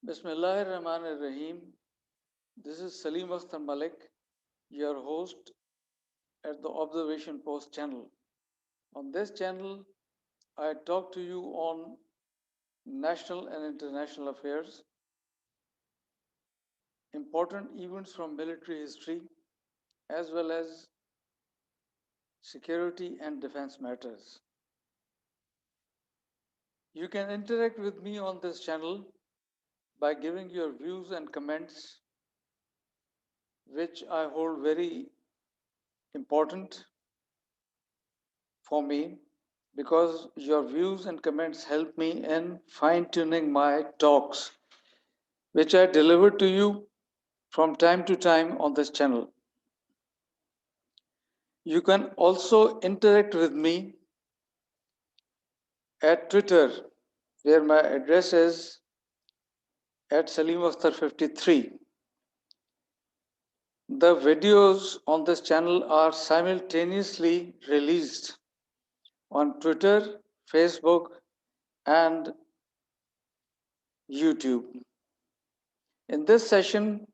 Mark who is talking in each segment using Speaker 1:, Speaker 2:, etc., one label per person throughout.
Speaker 1: Bismillahirrahmanirrahim. This is Salim Akhtar Malik, your host at the Observation Post channel. On this channel, I talk to you on national and international affairs, important events from military history, as well as security and defense matters. You can interact with me on this channel by giving your views and comments, which I hold very important for me because your views and comments help me in fine tuning my talks, which I deliver to you from time to time on this channel. You can also interact with me at Twitter, where my address is at Salim Akhtar 53. The videos on this channel are simultaneously released on Twitter, Facebook, and YouTube. In this session,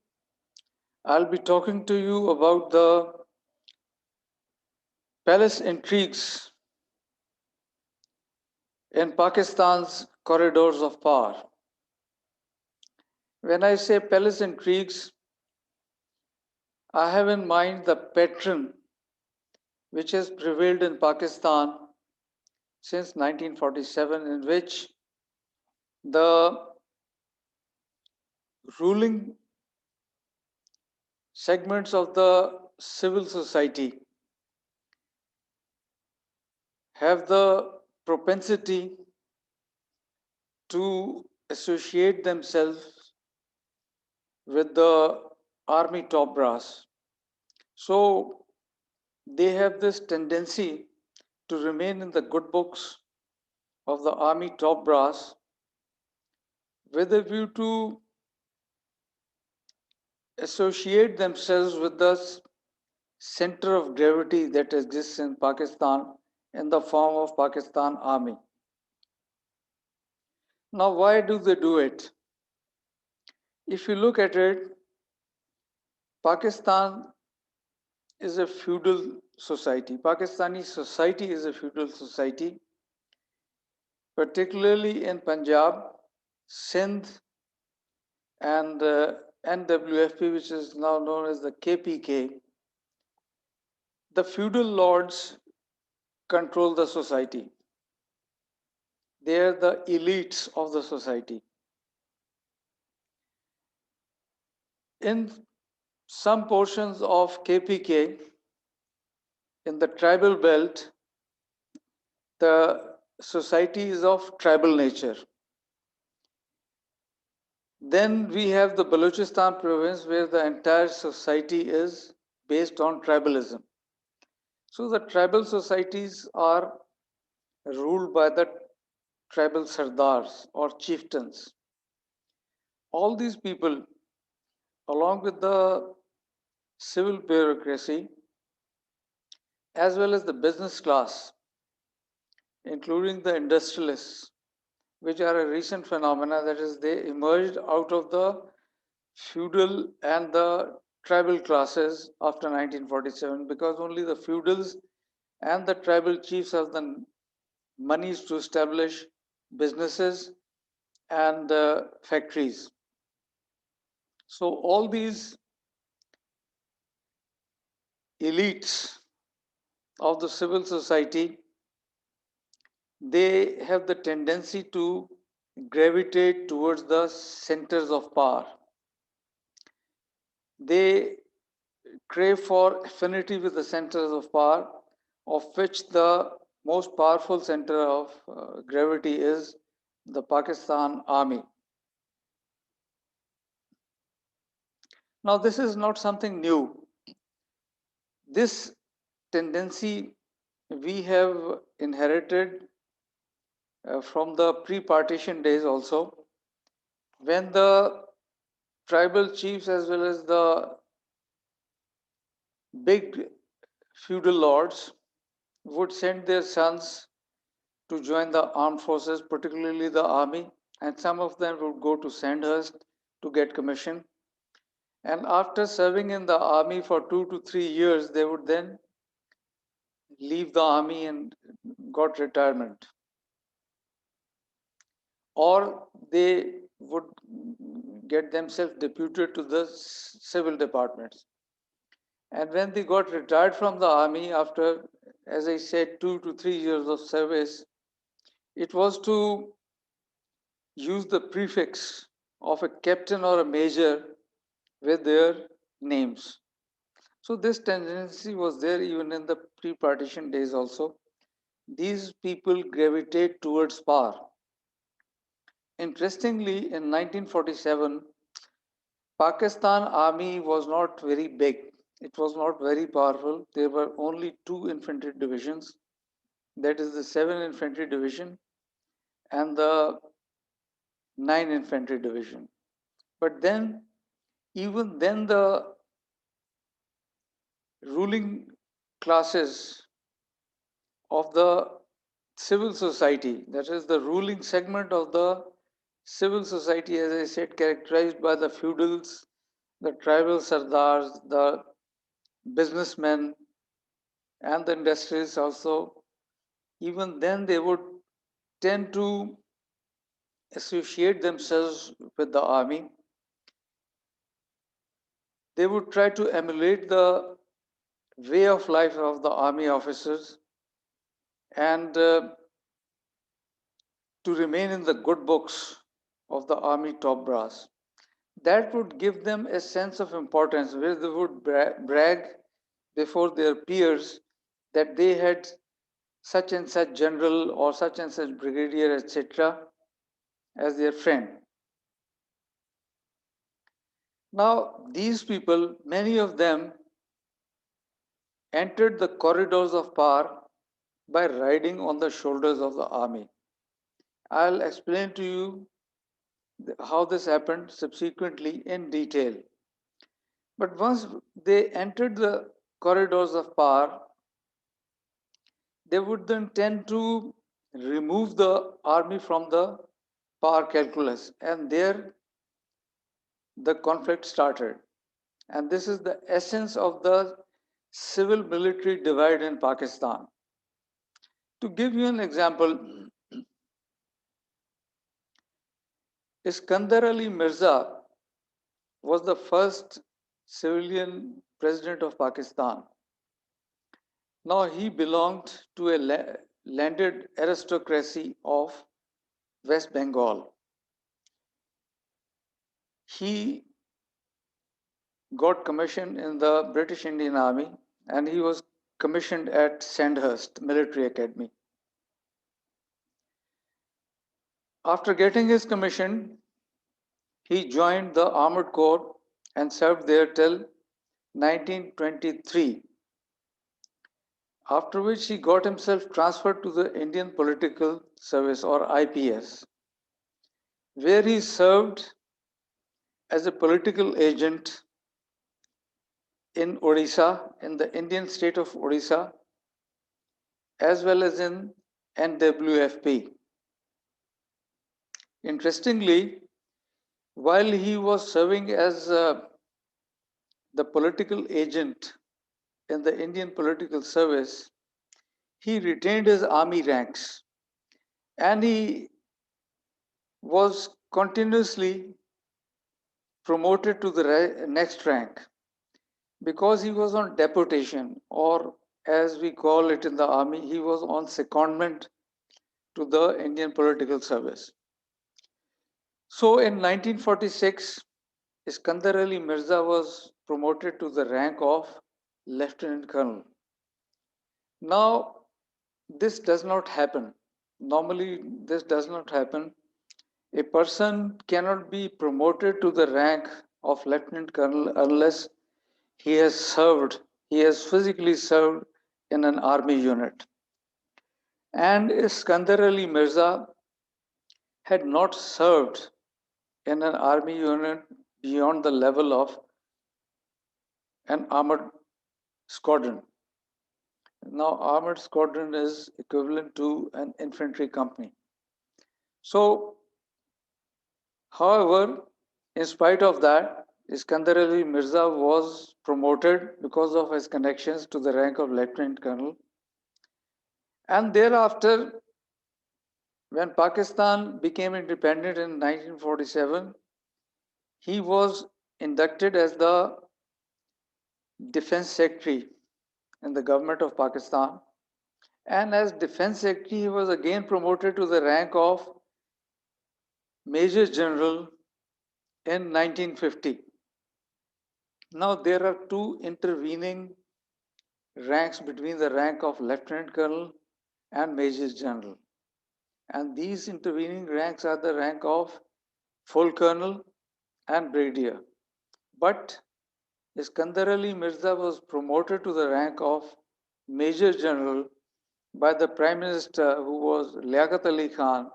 Speaker 1: I'll be talking to you about the palace intrigues in Pakistan's corridors of power. When I say palace intrigues, I have in mind the pattern which has prevailed in Pakistan since 1947, in which the ruling segments of the civil society have the propensity to associate themselves with the army top brass. So they have this tendency to remain in the good books of the army top brass with a view to associate themselves with the center of gravity that exists in Pakistan in the form of Pakistan Army. Now, why do they do it? If you look at it, Pakistan is a feudal society. Pakistani society is a feudal society, particularly in Punjab, Sindh, and NWFP, which is now known as the KPK. The feudal lords control the society. They are the elites of the society. In some portions of KPK, in the tribal belt, the society is of tribal nature. Then we have the Balochistan province, where the entire society is based on tribalism. So the tribal societies are ruled by the tribal sardars or chieftains. All these people, along with the civil bureaucracy, as well as the business class, including the industrialists, which are a recent phenomena, that is, they emerged out of the feudal and the tribal classes after 1947, because only the feudals and the tribal chiefs have the monies to establish businesses and factories. So all these elites of the civil society, they have the tendency to gravitate towards the centers of power. They crave for affinity with the centers of power, of which the most powerful center of gravity is the Pakistan Army. Now, this is not something new. This tendency we have inherited from the pre-partition days also, when the tribal chiefs as well as the big feudal lords would send their sons to join the armed forces, particularly the army, and some of them would go to Sandhurst to get commission. And after serving in the army for 2 to 3 years, they would then leave the army and got retirement. Or they would get themselves deputed to the civil departments. And when they got retired from the army after, as I said, 2 to 3 years of service, it was to use the prefix of a captain or a major with their names. So this tendency was there even in the pre-partition days also. These people gravitate towards power. Interestingly, in 1947, Pakistan army was not very big. It was not very powerful. There were only 2 infantry divisions, that is the 7 Infantry Division and the 9 Infantry Division. But then, even then, the ruling classes of the civil society, that is the ruling segment of the civil society, as I said, characterized by the feudals, the tribal sardars, the businessmen, and the industries also, even then they would tend to associate themselves with the army. They would try to emulate the way of life of the army officers and to remain in the good books of the army top brass. That would give them a sense of importance where they would brag before their peers that they had such and such general or such and such brigadier, etc., as their friend. Now, these people, many of them, entered the corridors of power by riding on the shoulders of the army. I'll explain to you how this happened subsequently in detail. But once they entered the corridors of power, they would then tend to remove the army from the power calculus, and there the conflict started. And this is the essence of the civil military divide in Pakistan. To give you an example, Iskandar Ali Mirza was the first civilian president of Pakistan. Now he belonged to a landed aristocracy of West Bengal. He got commissioned in the British Indian Army and he was commissioned at Sandhurst Military Academy. After getting his commission, he joined the Armored Corps and served there till 1923, after which he got himself transferred to the Indian Political Service or IPS, where he served as a political agent in Odisha, in the Indian state of Odisha, as well as in NWFP. Interestingly, while he was serving as the political agent in the Indian political service, he retained his army ranks and he was continuously promoted to the next rank because he was on deputation, or as we call it in the army, he was on secondment to the Indian political service. So in 1946, Iskandar Ali Mirza was promoted to the rank of Lieutenant Colonel. Now, this does not happen. Normally, this does not happen. A person cannot be promoted to the rank of Lieutenant Colonel unless he has served, he has physically served in an army unit. And Iskandar Ali Mirza had not served in an army unit beyond the level of an armored squadron. Now, armored squadron is equivalent to an infantry company. So, However, in spite of that, Iskandar Ali Mirza was promoted because of his connections to the rank of lieutenant colonel. And thereafter, when Pakistan became independent in 1947, he was inducted as the defense secretary in the government of Pakistan. And as defense secretary, he was again promoted to the rank of major general in 1950. Now, there are two intervening ranks between the rank of lieutenant colonel and major general. And these intervening ranks are the rank of full colonel and brigadier. But Iskandar Ali Mirza was promoted to the rank of major general by the prime minister, who was Liaquat Ali Khan,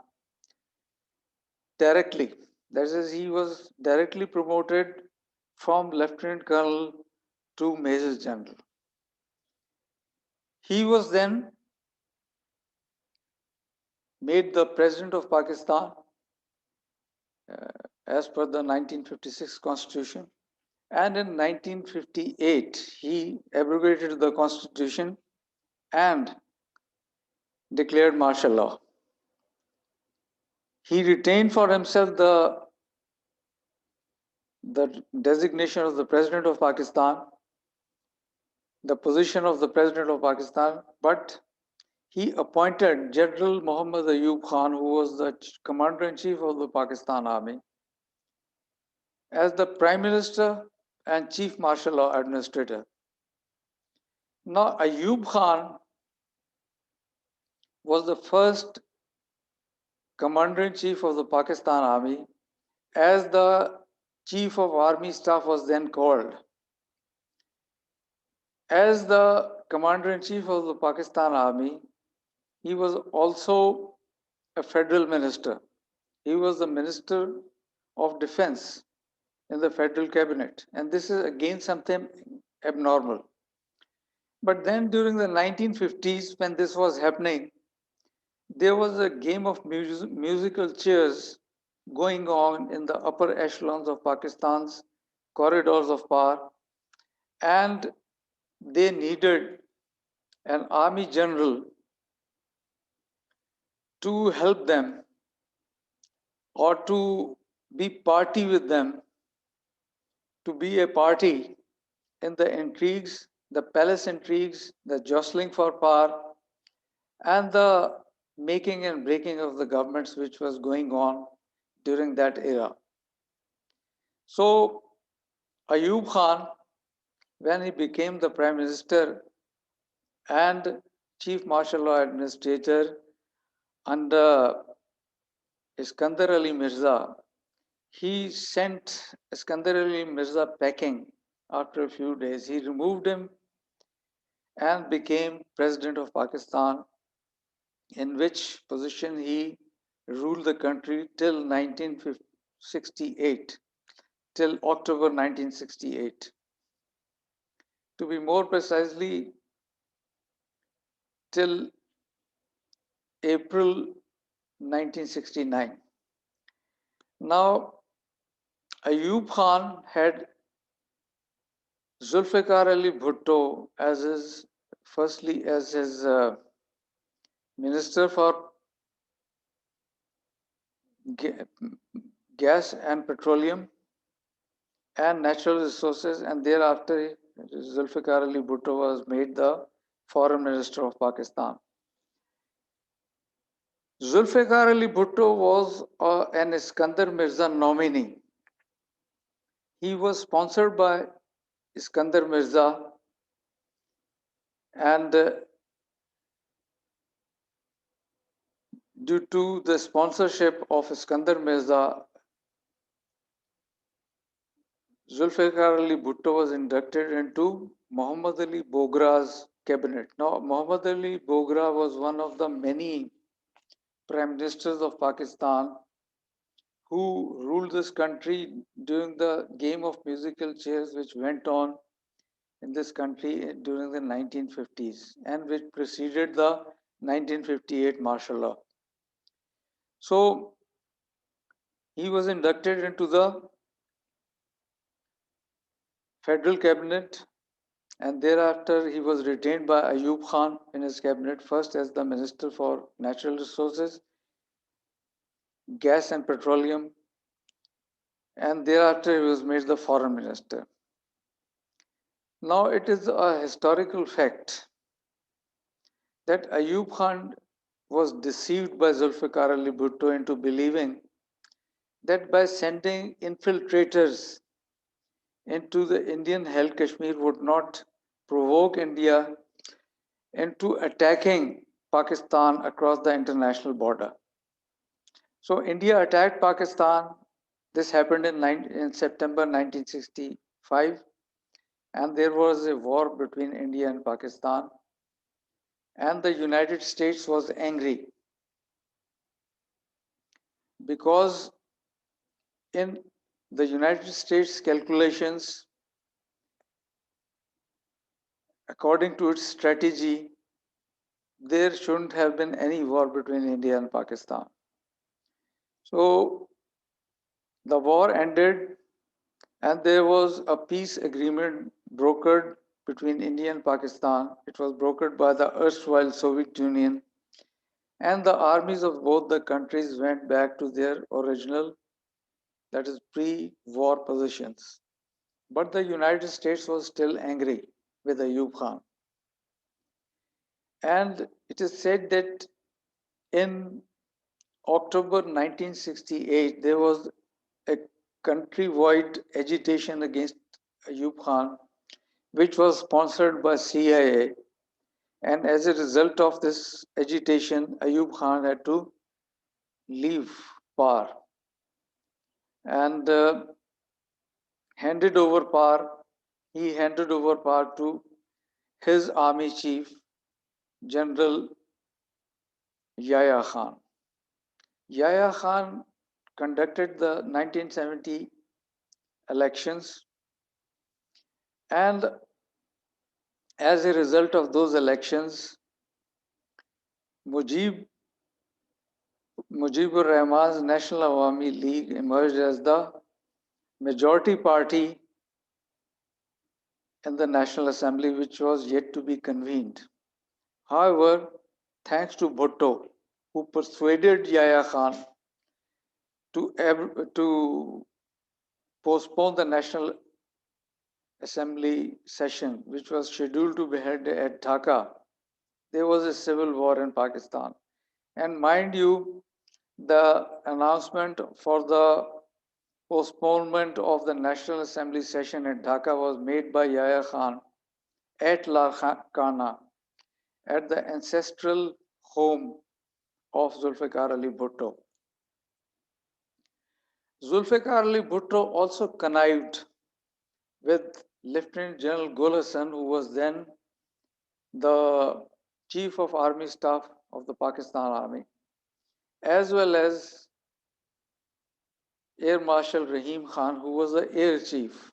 Speaker 1: directly. That is, he was directly promoted from lieutenant colonel to major general. He was then made the president of Pakistan as per the 1956 constitution. And in 1958, he abrogated the constitution and declared martial law. He retained for himself the designation of the president of Pakistan, the position of the president of Pakistan, but he appointed General Muhammad Ayub Khan, who was the commander-in-chief of the Pakistan Army, as the prime minister and chief martial law administrator. Now, Ayub Khan was the first commander-in-chief of the Pakistan Army, as the chief of army staff was then called. As the commander-in-chief of the Pakistan Army, he was also a federal minister. He was the Minister of Defense in the federal cabinet, and this is again something abnormal. But then during the 1950s, when this was happening, there was a game of musical chairs going on in the upper echelons of Pakistan's corridors of power, and they needed an army general to help them or to be party with them, to be a party in the intrigues, the palace intrigues, the jostling for power, and the making and breaking of the governments which was going on during that era. So, Ayub Khan, when he became the prime minister and chief martial law administrator under Iskandar Ali Mirza, he sent Iskandar Ali Mirza packing after a few days. He removed him and became president of Pakistan, in which position he ruled the country till 1968, till October 1968. To be more precisely, till April 1969. Now, Ayub Khan had Zulfikar Ali Bhutto as his, firstly as his Minister for Gas and Petroleum and Natural Resources, and thereafter Zulfikar Ali Bhutto was made the Foreign Minister of Pakistan. Zulfikar Ali Bhutto was an Iskandar Mirza nominee. He was sponsored by Iskandar Mirza, and due to the sponsorship of Iskandar Mirza, Zulfikar Ali Bhutto was inducted into Muhammad Ali Bogra's cabinet. Now, Muhammad Ali Bogra was one of the many prime ministers of Pakistan who ruled this country during the game of musical chairs which went on in this country during the 1950s and which preceded the 1958 martial law. So, He was inducted into the federal cabinet, and thereafter he was retained by Ayub Khan in his cabinet, first as the Minister for Natural Resources, Gas and Petroleum, and thereafter he was made the Foreign Minister. Now it is a historical fact that Ayub Khan was deceived by Zulfikar Ali Bhutto into believing that by sending infiltrators into the Indian held Kashmir would not provoke India into attacking Pakistan across the international border. So India attacked Pakistan. This happened in September 1965, and there was a war between India and Pakistan. And the United States was angry because in the United States calculations, according to its strategy, there shouldn't have been any war between India and Pakistan. So the war ended and there was a peace agreement brokered between India and Pakistan. It was brokered by the erstwhile Soviet Union, and the armies of both the countries went back to their original, that is, pre-war positions. But the United States was still angry with Ayub Khan. And it is said that in October 1968, there was a countrywide agitation against Ayub Khan, which was sponsored by CIA. And as a result of this agitation, Ayub Khan had to leave power and handed over power. He handed over power to his army chief, General Yahya Khan. Yahya Khan conducted the 1970 elections, and as a result of those elections, Mujibur Rahman's National Awami League emerged as the majority party in the National Assembly, which was yet to be convened. However, thanks to Bhutto, who persuaded Yahya Khan to postpone the National Assembly session, which was scheduled to be held at Dhaka, there was a civil war in Pakistan. And mind you, the announcement for the postponement of the National Assembly session at Dhaka was made by Yahya Khan at Larkana, at the ancestral home of Zulfikar Ali Bhutto. Zulfikar Ali Bhutto also connived with Lieutenant General Gul Hassan, who was then the Chief of Army Staff of the Pakistan Army, as well as Air Marshal Rahim Khan, who was the Air Chief.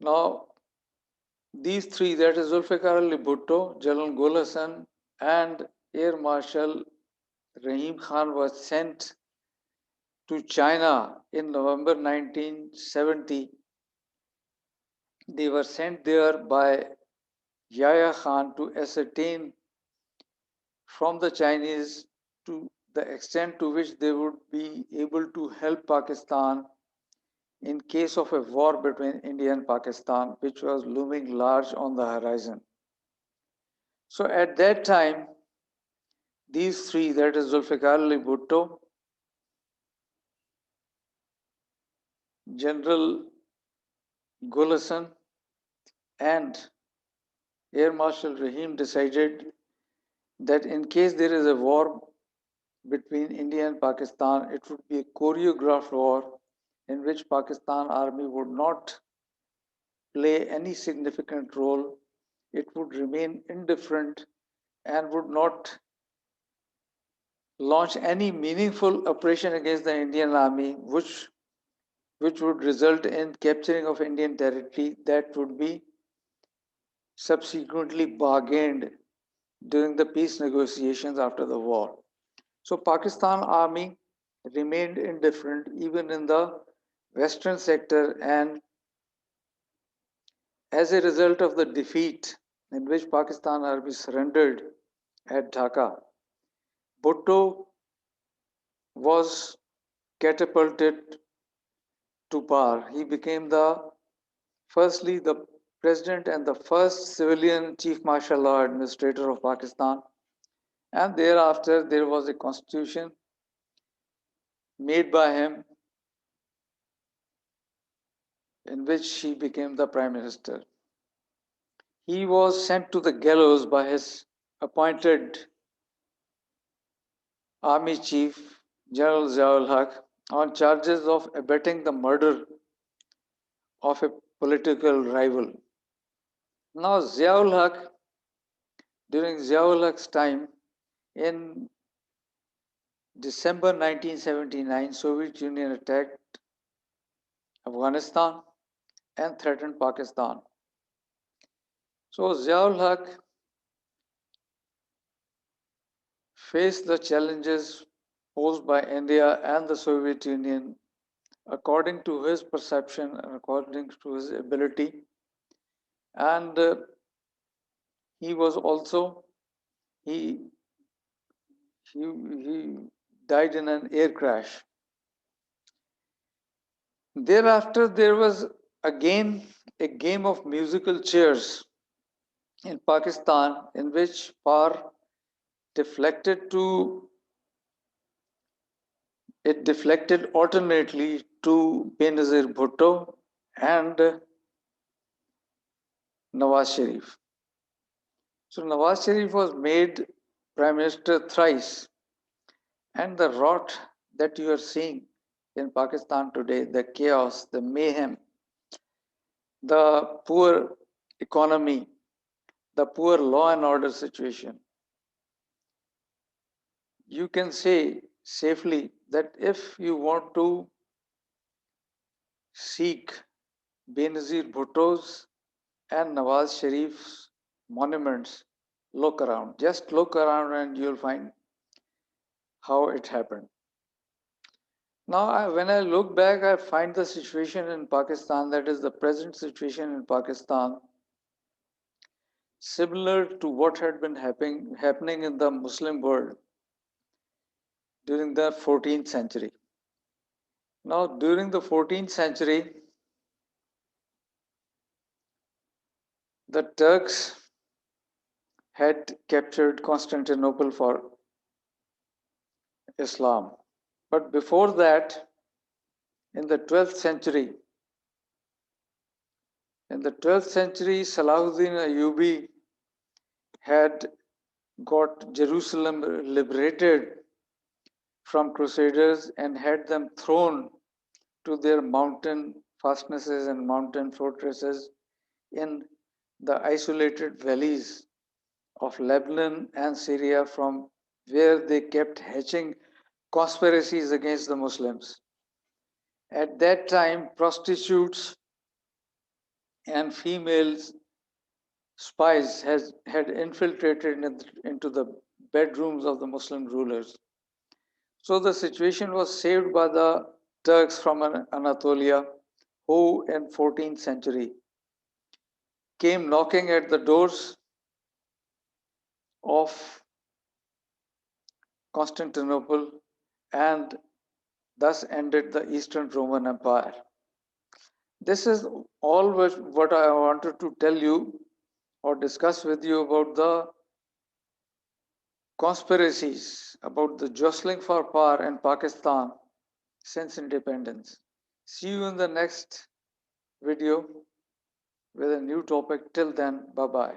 Speaker 1: Now, these three, that is Zulfikar Ali Bhutto, General Gul Hassan, and Air Marshal Rahim Khan, was sent to China in November 1970. They were sent there by Yahya Khan to ascertain from the Chinese to the extent to which they would be able to help Pakistan in case of a war between India and Pakistan, which was looming large on the horizon. So at that time, these three, that is Zulfikar Ali Bhutto, General Gul Hassan, and Air Marshal Rahim, decided that in case there is a war between India and Pakistan, it would be a choreographed war in which Pakistan Army would not play any significant role. It would remain indifferent and would not launch any meaningful operation against the Indian Army, which would result in capturing of Indian territory that would be subsequently bargained during the peace negotiations after the war. So Pakistan Army remained indifferent even in the western sector, and as a result of the defeat in which Pakistan army surrendered at Dhaka, Bhutto was catapulted to power. He became firstly the president and the first civilian chief martial law administrator of Pakistan, and thereafter there was a constitution made by him in which he became the prime minister. He was sent to the gallows by his appointed army chief, General Ziaul Haq, on charges of abetting the murder of a political rival. Now, Ziaul Haq, during Ziaul Haq's time, in December 1979, Soviet Union attacked Afghanistan and threatened Pakistan. So Ziaul Haq faced the challenges posed by India and the Soviet Union according to his perception and according to his ability. And he was also, he, he died in an air crash. Thereafter, there was again a game of musical chairs in Pakistan in which power deflected to it deflected alternately to Benazir Bhutto and Nawaz Sharif. So Nawaz Sharif was made Prime Minister thrice, and the rot that you are seeing in Pakistan today, the chaos, the mayhem, the poor economy, the poor law and order situation, you can say safely that if you want to seek Benazir Bhutto's and Nawaz Sharif's monuments, look around. Just look around and you'll find how it happened. Now, when I look back, I find the situation in Pakistan, that is the present situation in Pakistan, similar to what had been happening in the Muslim world during the 14th century. Now, during the 14th century, the Turks had captured Constantinople for Islam. But before that, in the 12th century, Salahuddin Ayyubi had got Jerusalem liberated from Crusaders and had them thrown to their mountain fastnesses and mountain fortresses in the isolated valleys of Lebanon and Syria, from where they kept hatching conspiracies against the Muslims. At that time, prostitutes and females spies had infiltrated into the bedrooms of the Muslim rulers. So the situation was saved by the Turks from Anatolia, who in 14th century came knocking at the doors of Constantinople and thus ended the Eastern Roman Empire. This is all what I wanted to tell you or discuss with you about the conspiracies, about the jostling for power in Pakistan since independence. See you in the next video with a new topic. Till then, bye bye.